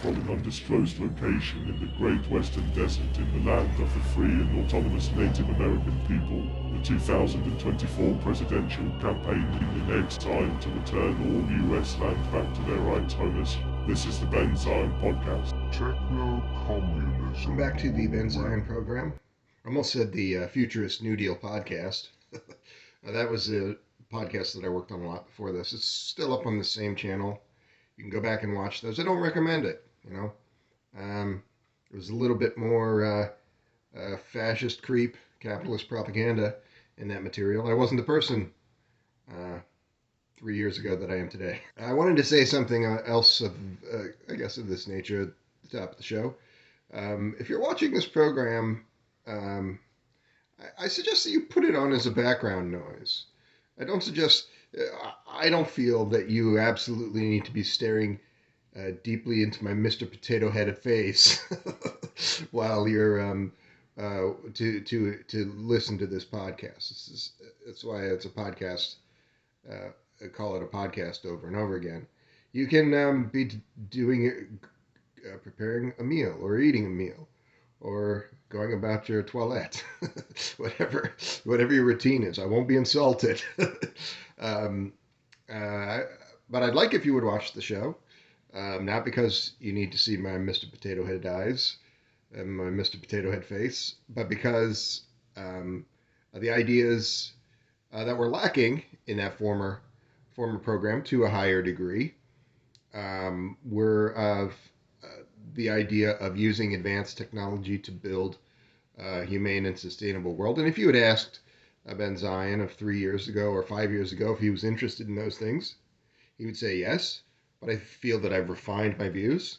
from an undisclosed location in the Great Western Desert in the land of the free and autonomous Native American people. The 2024 presidential campaign in time to return all US land back to their right's owners. This is the Ben Zion Podcast. Techno-Communism. Back to the Ben Zion program. I almost said the Futurist New Deal podcast. That was a podcast that I worked on a lot before this. It's still up on the same channel. You can go back and watch those. I don't recommend it, It was a little bit more fascist creep, capitalist propaganda in that material. I wasn't the person 3 years ago that I am today. I wanted to say something else of this nature at the top of the show. If you're watching this program, I suggest that you put it on as a background noise. I don't feel that you absolutely need to be staring deeply into my Mr. Potato Head face while you're to listen to this podcast. That's why it's a podcast. I call it a podcast over and over again. You can be doing preparing a meal or eating a meal or going about your toilet, whatever your routine is. I won't be insulted. But I'd like if you would watch the show, not because you need to see my Mr. Potato Head eyes and my Mr. Potato Head face, but because the ideas that were lacking in that former program to a higher degree were of the idea of using advanced technology to build a humane and sustainable world. And if you had asked Ben Zion of 3 years ago or 5 years ago if he was interested in those things, he would say yes. But I feel that I've refined my views,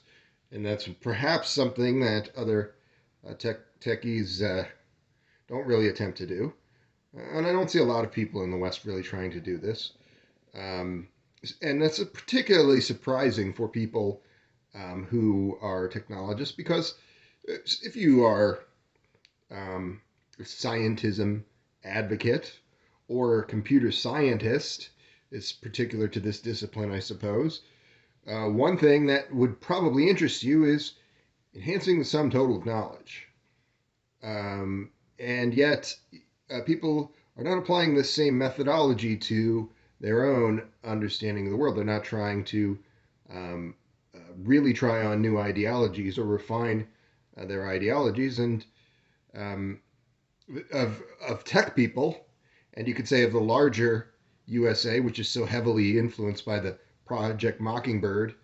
and that's perhaps something that other techies don't really attempt to do. And I don't see a lot of people in the West really trying to do this. And that's particularly surprising for people who are technologists, because if you are a scientism advocate or computer scientist, it's particular to this discipline, I suppose. One thing that would probably interest you is enhancing the sum total of knowledge. And yet, people are not applying this same methodology to their own understanding of the world. They're not trying to really try on new ideologies or refine their ideologies. And of tech people, and you could say of the larger USA, which is so heavily influenced by the Project Mockingbird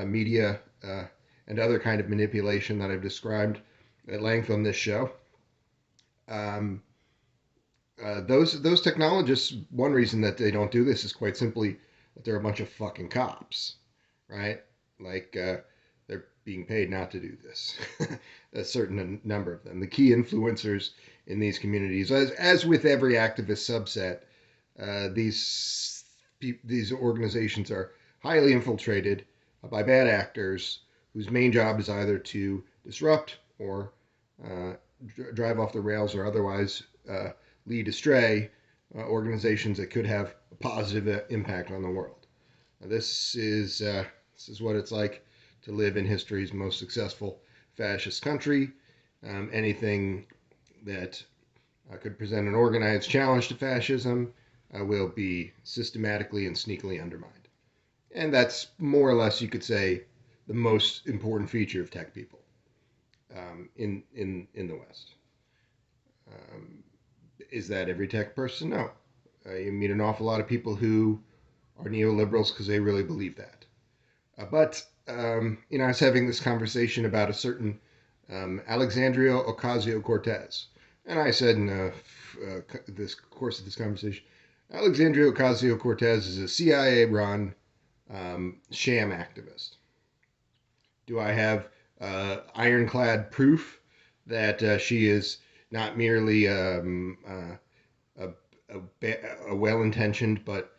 media and other kind of manipulation that I've described at length on this show. Those technologists, one reason that they don't do this is quite simply that they're a bunch of fucking cops, right? Like they're being paid not to do this. A certain number of them. The key influencers in these communities, as with every activist subset, these organizations are highly infiltrated by bad actors whose main job is either to disrupt or drive off the rails or otherwise lead astray organizations that could have a positive impact on the world. This is what it's like to live in history's most successful fascist country. Anything that could present an organized challenge to fascism will be systematically and sneakily undermined. And that's more or less, you could say, the most important feature of tech people in the West. Is that every tech person? No. You meet an awful lot of people who are neoliberals because they really believe that. But I was having this conversation about a certain Alexandria Ocasio-Cortez. And I said in this course of this conversation, Alexandria Ocasio-Cortez is a CIA-run sham activist. Do I have ironclad proof that she is not merely a well-intentioned but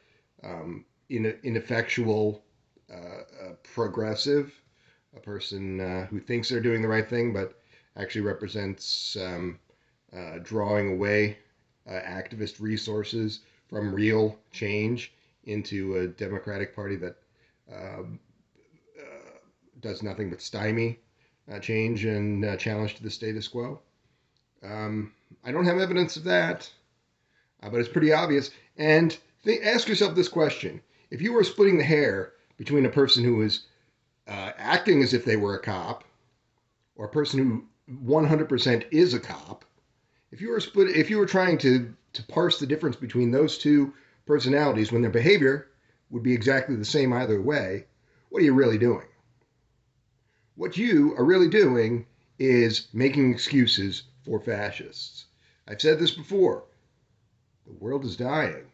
ineffectual progressive, a person who thinks they're doing the right thing but actually represents drawing away activist resources from real change into a Democratic Party that does nothing but stymie change and challenge to the status quo. I don't have evidence of that, but it's pretty obvious. And ask yourself this question. If you were splitting the hair between a person who is acting as if they were a cop or a person who 100% is a cop, if you were trying to parse the difference between those two personalities when their behavior would be exactly the same either way, what are you really doing? What you are really doing is making excuses for fascists. I've said this before. The world is dying,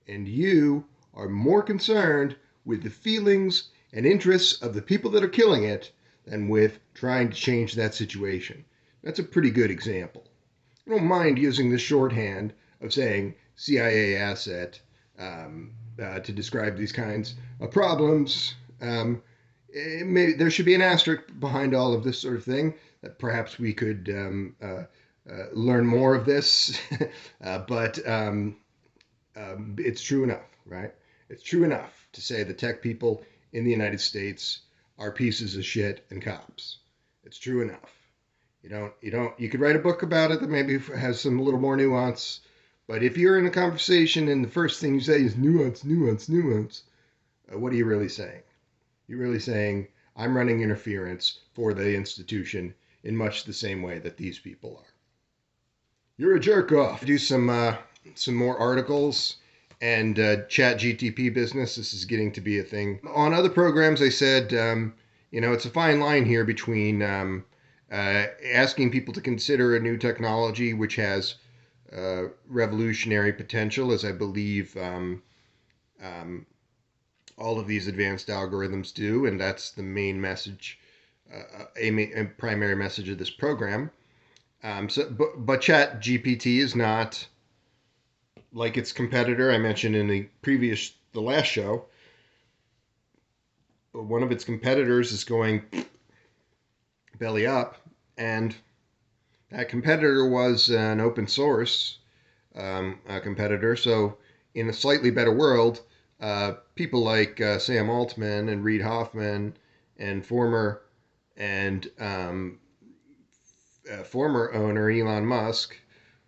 and you are more concerned with the feelings and interests of the people that are killing it than with trying to change that situation. That's a pretty good example. I don't mind using the shorthand of saying CIA asset to describe these kinds of problems. There should be an asterisk behind all of this sort of thing. That perhaps we could learn more of this, but it's true enough, right? It's true enough to say the tech people in the United States are pieces of shit and cops. It's true enough. You could write a book about it that maybe has some little more nuance, but if you're in a conversation and the first thing you say is nuance, nuance, nuance, what are you really saying? You're really saying, I'm running interference for the institution in much the same way that these people are. You're a jerk off. Do some more articles and chat GTP business. This is getting to be a thing. On other programs, I said, it's a fine line here between asking people to consider a new technology which has revolutionary potential, as I believe all of these advanced algorithms do, and that's the main message, a primary message of this program. But Chat GPT is not like its competitor. I mentioned in the last show, one of its competitors is going belly up, and that competitor was an open source competitor. So in a slightly better world, people like Sam Altman and Reid Hoffman and former owner Elon Musk,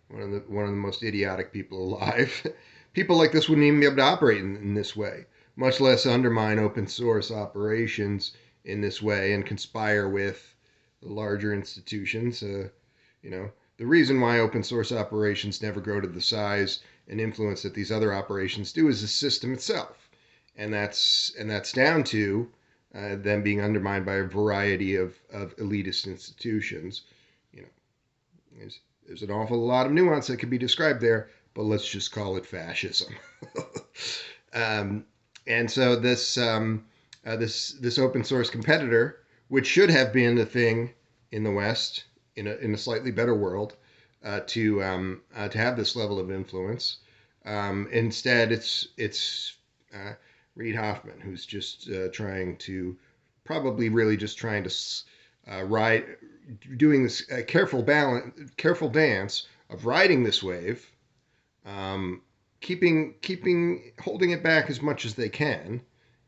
one of the most idiotic people alive, people like this wouldn't even be able to operate in this way, much less undermine open source operations in this way and conspire with the larger institutions. The reason why open source operations never grow to the size and influence that these other operations do is the system itself, and that's down to them being undermined by a variety of elitist institutions. There's an awful lot of nuance that could be described there, but let's just call it fascism. And so this open source competitor, which should have been the thing in the West in a slightly better world, to have this level of influence, instead it's Reid Hoffman who's just trying to doing this careful dance of riding this wave, holding it back as much as they can,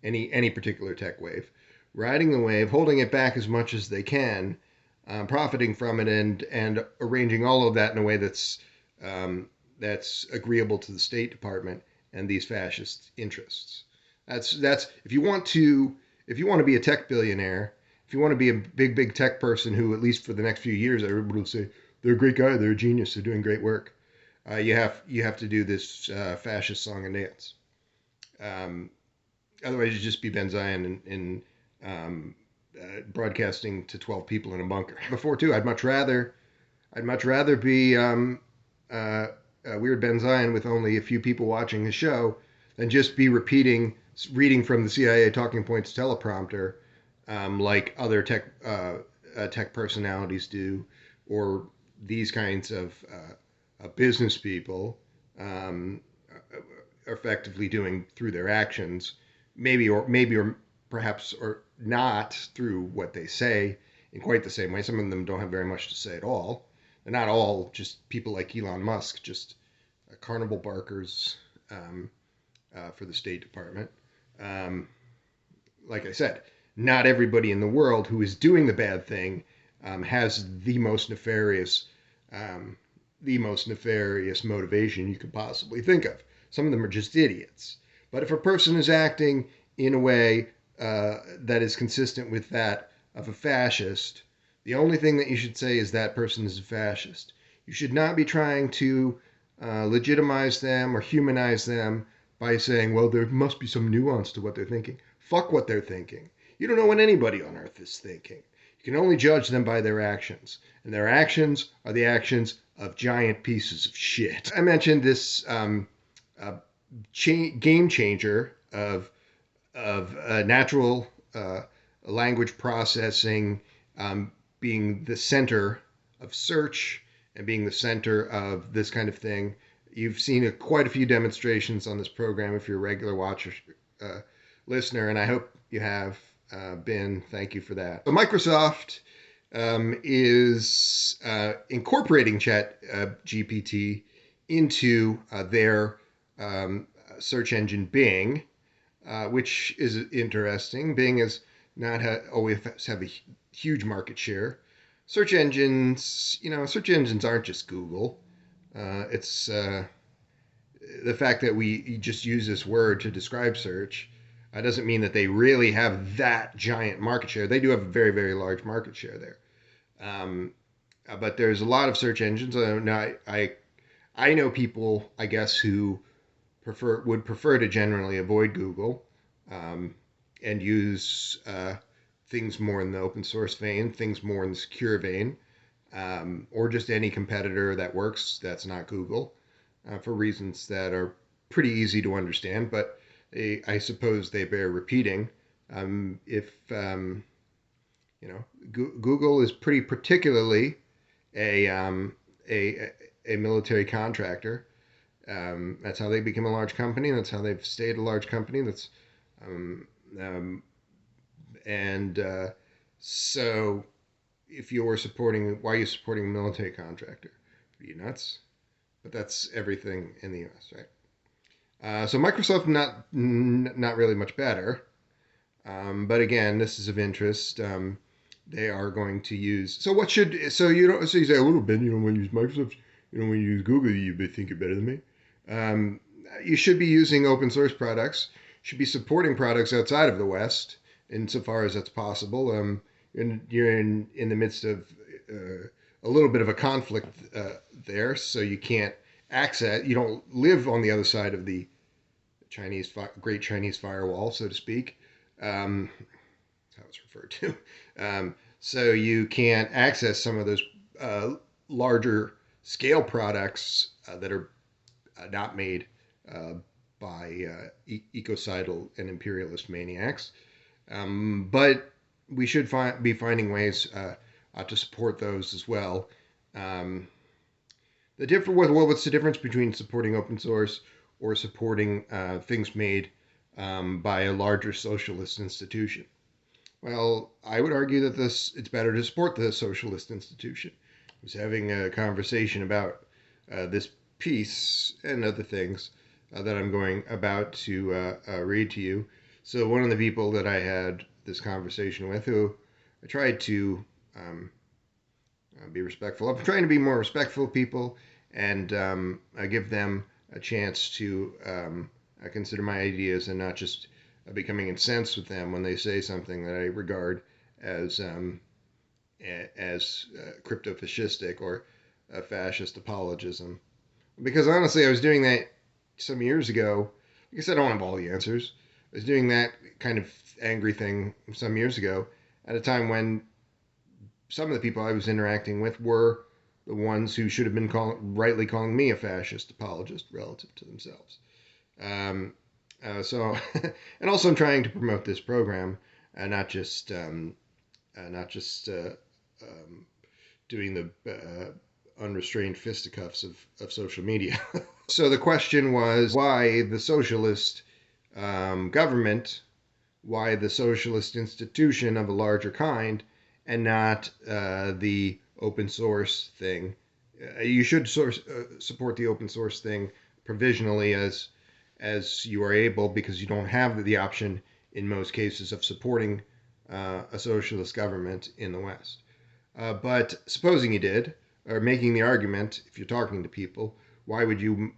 any particular tech wave, riding the wave, holding it back as much as they can, profiting from it, and arranging all of that in a way that's agreeable to the State Department and these fascist interests. That's if you want to be a tech billionaire, if you want to be a big tech person who, at least for the next few years, everybody will say they're a great guy, they're a genius, they're doing great work. You have to do this fascist song and dance. Otherwise, you just be Ben Zion in broadcasting to 12 people in a bunker. Before too, I'd much rather be Weird Ben Zion with only a few people watching his show than just be reading from the CIA talking points teleprompter, like other tech personalities do, or these kinds of business people are effectively doing through their actions, maybe or perhaps or not through what they say in quite the same way. Some of them don't have very much to say at all. They're not all just people like Elon Musk, just carnival barkers for the State Department. Like I said, not everybody in the world who is doing the bad thing has um, the most nefarious motivation you could possibly think of. Some of them are just idiots. But if a person is acting in a way that is consistent with that of a fascist, the only thing that you should say is that person is a fascist. You should not be trying to legitimize them or humanize them by saying, well, there must be some nuance to what they're thinking. Fuck what they're thinking. You don't know what anybody on earth is thinking. You can only judge them by their actions. And their actions are the actions of giant pieces of shit. I mentioned this game changer of natural language processing being the center of search and being the center of this kind of thing. You've seen quite a few demonstrations on this program if you're a regular watcher, listener, and I hope you have been. Thank you for that. So Microsoft is incorporating Chat GPT into their search engine Bing, which is interesting. Bing is not always have a huge market share. Search engines aren't just Google. It's the fact that we just use this word to describe search doesn't mean that they really have that giant market share. They do have a very, very large market share there. But there's a lot of search engines. Now, I know people, I guess, who would prefer to generally avoid Google and use things more in the open source vein, things more in the secure vein, or just any competitor that works that's not Google, for reasons that are pretty easy to understand, but I suppose they bear repeating. Google is pretty particularly a military contractor. That's how they became a large company. That's how they've stayed a large company. So if you're supporting, why are you supporting a military contractor? Are you nuts? But that's everything in the U.S., right? So Microsoft not really much better. But again, this is of interest. They are going to use. So you say, oh, Ben, you don't want to use Microsoft. You don't want to use Google. You think you're better than me. You should be using open source products. Should be supporting products outside of the West, insofar as that's possible. You're in the midst of a little bit of a conflict there, so you can't access. You don't live on the other side of the Great Chinese Firewall, so to speak. How it's referred to. So you can't access some of those larger scale products that are not made by ecocidal and imperialist maniacs. But we should be finding ways to support those as well. What's the difference between supporting open source or supporting things made by a larger socialist institution? Well, I would argue that it's better to support the socialist institution. I was having a conversation about this piece and other things that I'm going about to read to you. So one of the people that I had this conversation with, who I tried to be respectful of, I'm trying to be more respectful of people and give them a chance to consider my ideas and not just becoming incensed with them when they say something that I regard as crypto-fascistic or fascist apologism. Because honestly, I was doing that some years ago. I guess I don't have all the answers. I was doing that kind of angry thing some years ago at a time when some of the people I was interacting with were the ones who should have been rightly calling me a fascist apologist relative to themselves. And also I'm trying to promote this program, not just doing the unrestrained fisticuffs of social media. So the question was, why the socialist government, why the socialist institution of a larger kind, and not the open source thing? You should support the open source thing provisionally as you are able, because you don't have the option in most cases of supporting a socialist government in the West. But supposing you did, or making the argument, if you're talking to people, why would you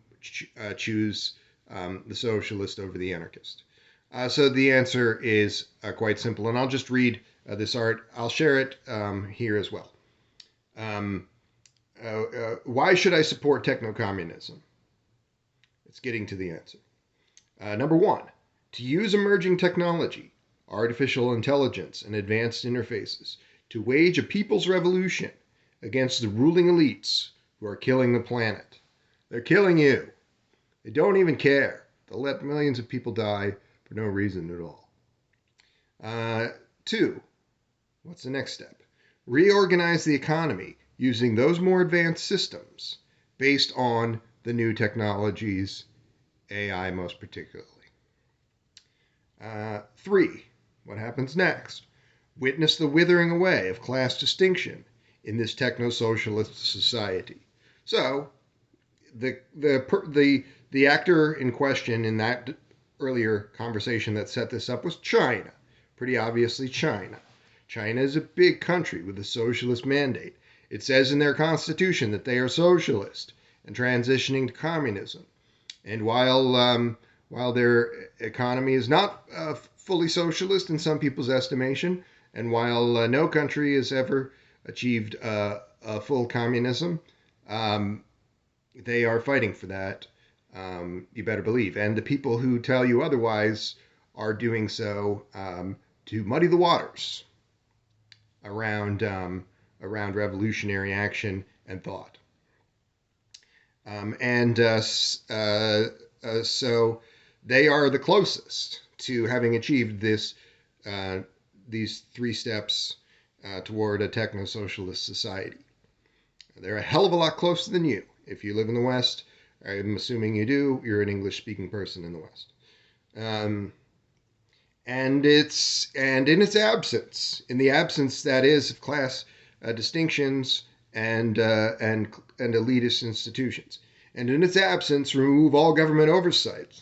choose the socialist over the anarchist? So the answer is quite simple, and I'll just read this art. I'll share it here as well. Why should I support techno-communism? It's getting to the answer. Number one, to use emerging technology, artificial intelligence, and advanced interfaces to wage a people's revolution against the ruling elites who are killing the planet. They're killing you. They don't even care. They'll let millions of people die for no reason at all. Two, what's the next step? Reorganize the economy using those more advanced systems based on the new technologies, AI most particularly. Three, what happens next? Witness the withering away of class distinction in this techno-socialist society. So, the actor in question in that earlier conversation that set this up was China. Pretty obviously China. China is a big country with a socialist mandate. It says in their constitution that they are socialist and transitioning to communism. And while their economy is not fully socialist in some people's estimation, and while no country has ever achieved a full communism, they are fighting for that. You better believe. And the people who tell you otherwise are doing so to muddy the waters around revolutionary action and thought. So they are the closest to having achieved these three steps toward a techno-socialist society. They're a hell of a lot closer than you. If you live in the West, I'm assuming you do, you're an English-speaking person in the West. And in its absence, in the absence, that is, of class distinctions and elitist institutions, and in its absence, remove all government oversight.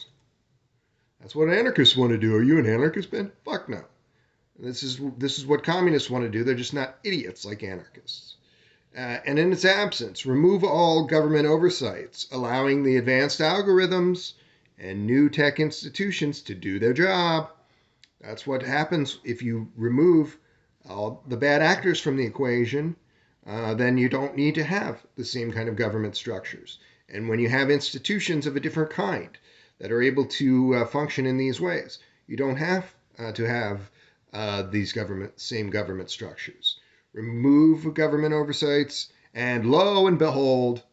That's what anarchists want to do. Are you an anarchist, Ben? Fuck no. This is what communists want to do. They're just not idiots like anarchists. And in its absence, remove all government oversights, allowing the advanced algorithms and new tech institutions to do their job. That's what happens if you remove all the bad actors from the equation. Then you don't need to have the same kind of government structures. And when you have institutions of a different kind that are able to function in these ways, you don't have to have these same government structures. Remove government oversights, and lo and behold,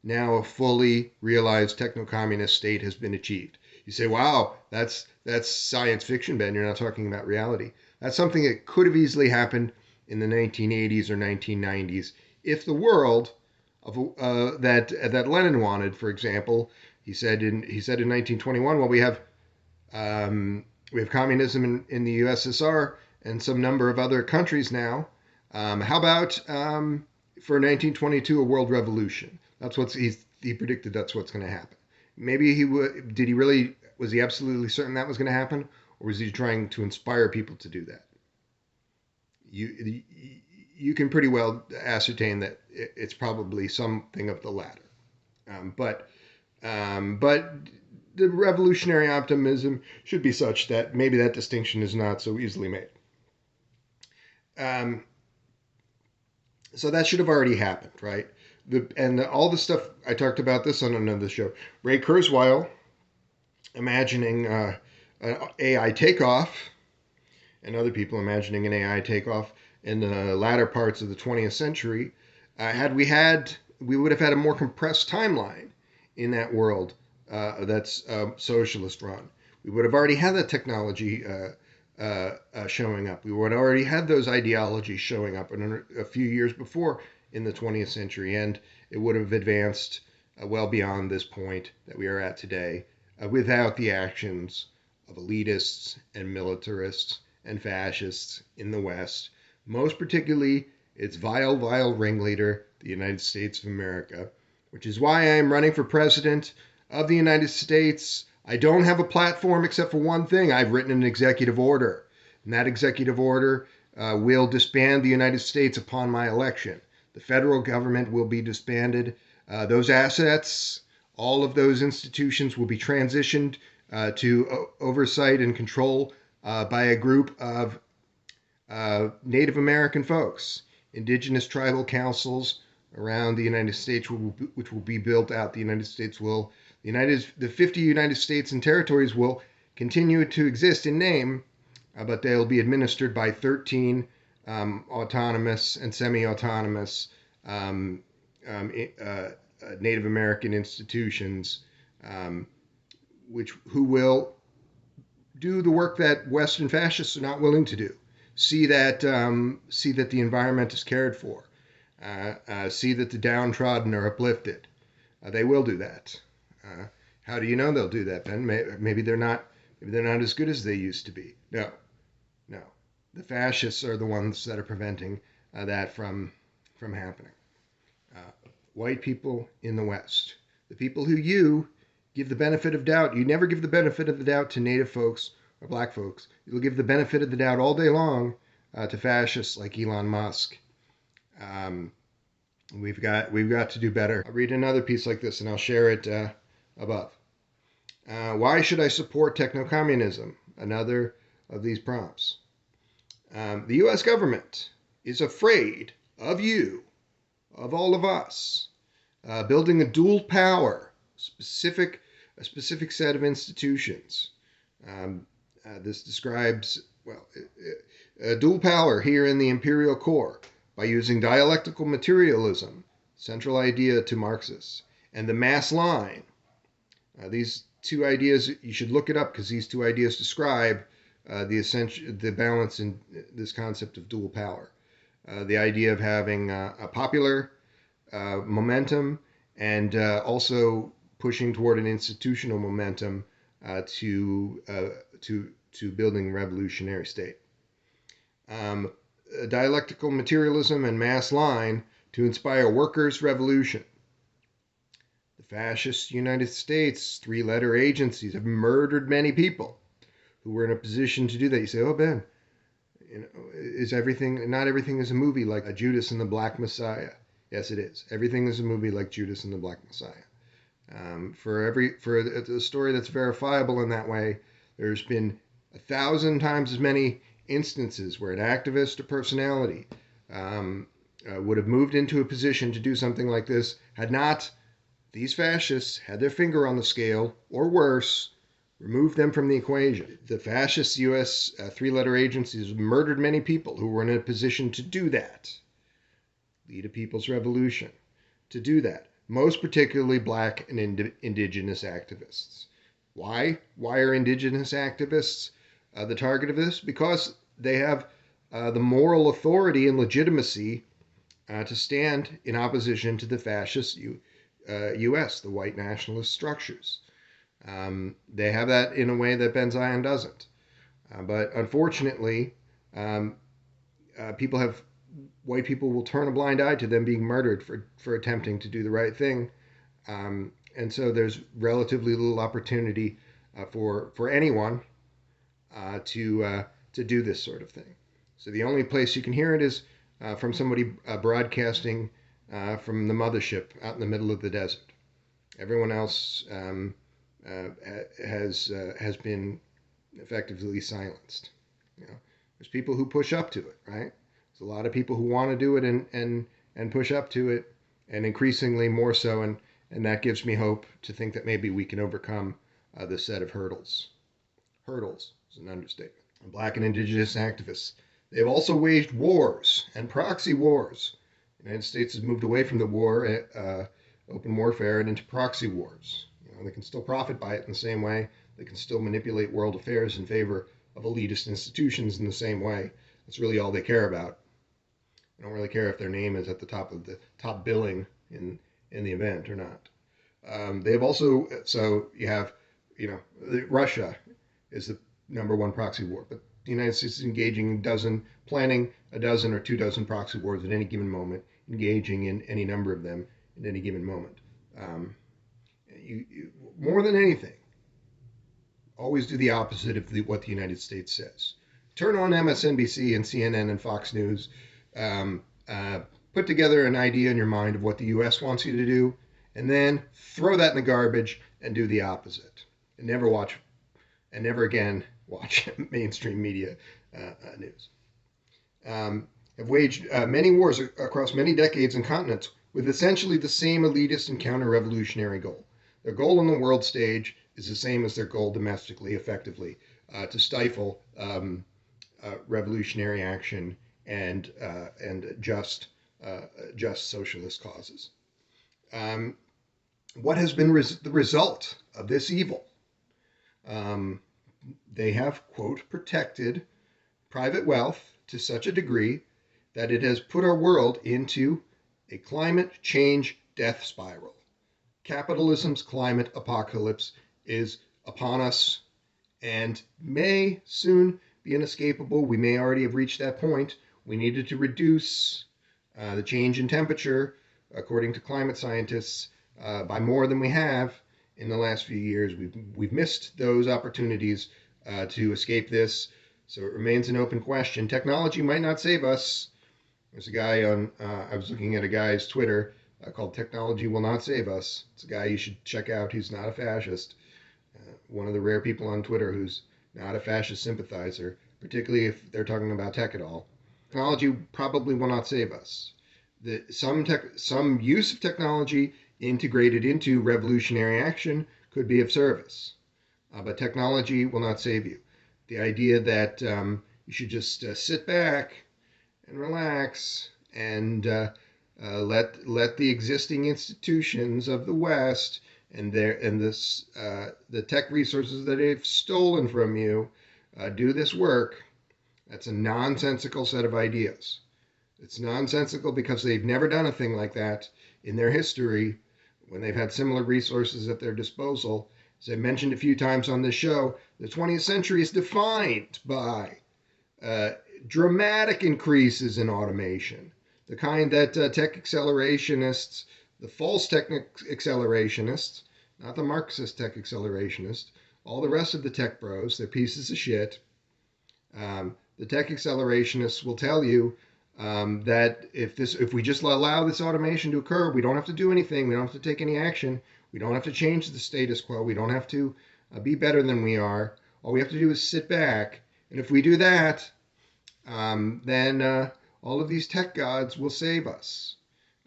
now a fully realized techno-communist state has been achieved. You say, wow, that's science fiction, Ben. You're not talking about reality. That's something that could have easily happened in the 1980s or 1990s if the world that Lenin wanted, for example, he said in 1921, well, we have communism in the USSR and some number of other countries now. How about for 1922 a world revolution? That's what he predicted. That's what's going to happen. Maybe was he absolutely certain that was going to happen, or was he trying to inspire people to do that? You can pretty well ascertain that it's probably something of the latter. But the revolutionary optimism should be such that maybe that distinction is not so easily made. So that should have already happened, right? All the stuff, I talked about this on another show. Ray Kurzweil imagining an AI takeoff, and other people imagining an AI takeoff in the latter parts of the 20th century. We would have had a more compressed timeline in that world that's socialist run. We would have already had that technology showing up. We would have already had those ideologies showing up a few years before in the 20th century, and it would have advanced well beyond this point that we are at today without the actions of elitists and militarists and fascists in the West, most particularly its vile, vile ringleader, the United States of America, which is why I am running for president of the United States. I don't have a platform except for one thing. I've written an executive order. And that executive order will disband the United States upon my election. The federal government will be disbanded. Those assets, all of those institutions will be transitioned to oversight and control by a group of Native American folks, indigenous tribal councils around the United States, which will be built out. The 50 United States and territories will continue to exist in name, but they'll be administered by 13 autonomous and semi-autonomous Native American institutions, who will do the work that Western fascists are not willing to do. See that the environment is cared for. See that the downtrodden are uplifted. They will do that. How do you know they'll do that, Ben? Maybe they're not as good as they used to be. No. The fascists are the ones that are preventing that from happening. White people in the West, the people who you give the benefit of doubt. You never give the benefit of the doubt to Native folks or black folks. You'll give the benefit of the doubt all day long to fascists like Elon Musk. We've got to do better. I'll read another piece like this, and I'll share it above. Why should I support techno-communism? Another of these prompts. The U.S. government is afraid of you, of all of us, building a dual power, a specific set of institutions. This describes, a dual power here in the imperial core by using dialectical materialism, central idea to Marxists, and the mass line. These two ideas, you should look it up because these two ideas describe the balance in this concept of dual power. The idea of having a popular momentum and also pushing toward an institutional momentum to building a revolutionary state. Dialectical materialism and mass line to inspire workers' revolution. The fascist United States, three-letter agencies have murdered many people who were in a position to do that. You say, oh, Ben, not everything is a movie like a Judas and the Black Messiah. Yes, it is. Everything is a movie like Judas and the Black Messiah. For a story that's verifiable in that way, there's been 1,000 times as many instances where an activist or personality would have moved into a position to do something like this had not these fascists had their finger on the scale, or worse, removed them from the equation. The fascist U.S. Three-letter agencies murdered many people who were in a position to do that. Lead a people's revolution. To do that. Most particularly black and indigenous activists. Why? Why are indigenous activists the target of this? Because they have the moral authority and legitimacy to stand in opposition to the fascist U.S., the white nationalist structures. They have that in a way that Ben Zion doesn't. But unfortunately, white people will turn a blind eye to them being murdered for attempting to do the right thing. And so there's relatively little opportunity for anyone to do this sort of thing. So the only place you can hear it is from somebody broadcasting from the mothership out in the middle of the desert. Everyone else has been effectively silenced. There's people who push up to it, right? There's a lot of people who want to do it and push up to it, and increasingly more so, and that gives me hope to think that maybe we can overcome this set of hurdles. Hurdles is an understatement. Black and indigenous activists, they've also waged wars and proxy wars. The United States has moved away from the war, open warfare, and into proxy wars. They can still profit by it in the same way. They can still manipulate world affairs in favor of elitist institutions in the same way. That's really all they care about. They don't really care if their name is at the top of the top billing in the event or not. They have also, so you have, Russia is the #1 proxy war, but the United States is engaging planning a dozen or 2 dozen proxy wars at any given moment, engaging in any number of them at any given moment. You more than anything, always do the opposite of what the United States says. turn on MSNBC and CNN and Fox News, put together an idea in your mind of what the U.S. wants you to do, and then throw that in the garbage and do the opposite. And never again watch mainstream media news. Have waged many wars across many decades and continents with essentially the same elitist and counter-revolutionary goal. Their goal on the world stage is the same as their goal domestically, effectively, to stifle revolutionary action and just socialist causes. What has been the result of this evil? They have, quote, protected private wealth to such a degree that it has put our world into a climate change death spiral. Capitalism's climate apocalypse is upon us and may soon be inescapable. We may already have reached that point. We needed to reduce the change in temperature, according to climate scientists, by more than we have in the last few years. We've missed those opportunities to escape this, so it remains an open question. Technology might not save us. There's a guy on, I was looking at a guy's Twitter called Technology Will Not Save Us. It's a guy you should check out. He's not a fascist. One of the rare people on Twitter who's not a fascist sympathizer, particularly if they're talking about tech at all. Technology probably will not save us. Some use of technology integrated into revolutionary action could be of service, but technology will not save you. The idea that you should just sit back and relax and let the existing institutions of the West and the tech resources that they've stolen from you do this work, that's a nonsensical set of ideas. It's nonsensical because they've never done a thing like that in their history when they've had similar resources at their disposal. As I mentioned a few times on this show, the 20th century is defined by dramatic increases in automation, the kind that tech accelerationists, the false tech accelerationists, not the Marxist tech accelerationists, all the rest of the tech bros, they're pieces of shit. The tech accelerationists will tell you that if we just allow this automation to occur, we don't have to do anything, we don't have to take any action, we don't have to change the status quo, we don't have to be better than we are. All we have to do is sit back, and if we do that, then all of these tech gods will save us.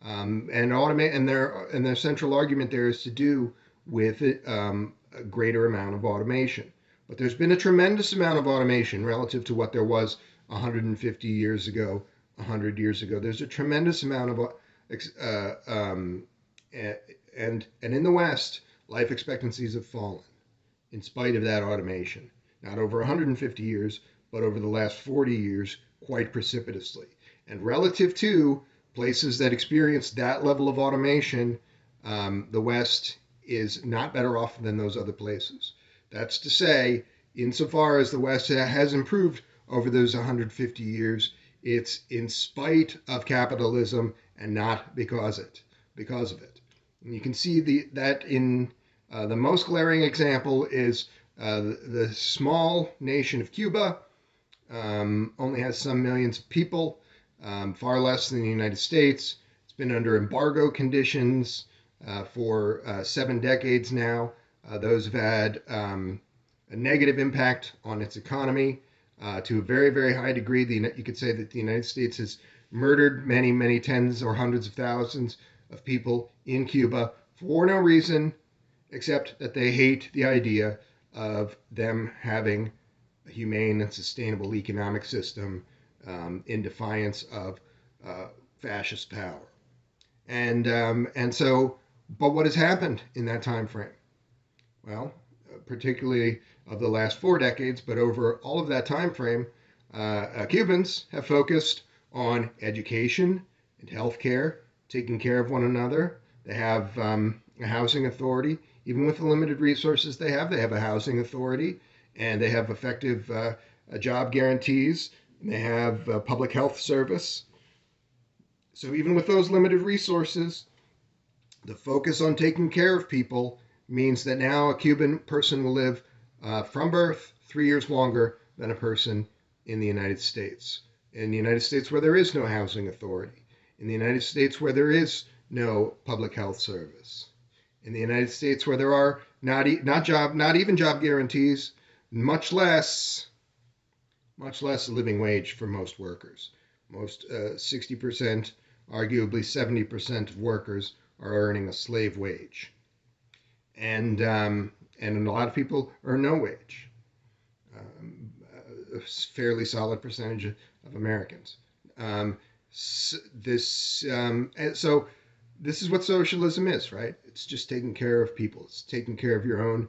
And automate, and their central argument there is to do with a greater amount of automation. But there's been a tremendous amount of automation relative to what there was 150 years ago, 100 years ago. There's a tremendous amount of, and in the West, life expectancies have fallen in spite of that automation. Not over 150 years, but over the last 40 years, quite precipitously. And relative to places that experience that level of automation, the West is not better off than those other places. That's to say, insofar as the West has improved over those 150 years, it's in spite of capitalism and not because of it. And you can see that in the most glaring example is the small nation of Cuba. Only has some millions of people, far less than the United States. It's been under embargo conditions for 7 decades now. Those have had a negative impact on its economy to a very, very high degree. You could say that the United States has murdered many, many tens or hundreds of thousands of people in Cuba for no reason except that they hate the idea of them having a humane and sustainable economic system in defiance of fascist power. And so, but what has happened in that time frame? Well, particularly of the last 4 decades, but over all of that time frame, Cubans have focused on education and healthcare, taking care of one another. They have a housing authority. Even with the limited resources they have a housing authority, and they have effective job guarantees. And they have public health service. So even with those limited resources, the focus on taking care of people means that now a Cuban person will live from birth 3 years longer than a person in the United States. In the United States where there is no housing authority. In the United States where there is no public health service. In the United States where there are not even job guarantees, much less a living wage for most workers. Most 60%, arguably 70% of workers are earning a slave wage. And a lot of people earn no wage. A fairly solid percentage of Americans. So this is what socialism is, right? It's just taking care of people. It's taking care of your own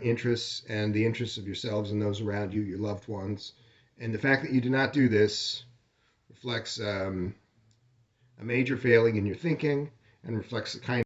interests and the interests of yourselves and those around you, your loved ones. And the fact that you do not do this reflects a major failing in your thinking and reflects the kind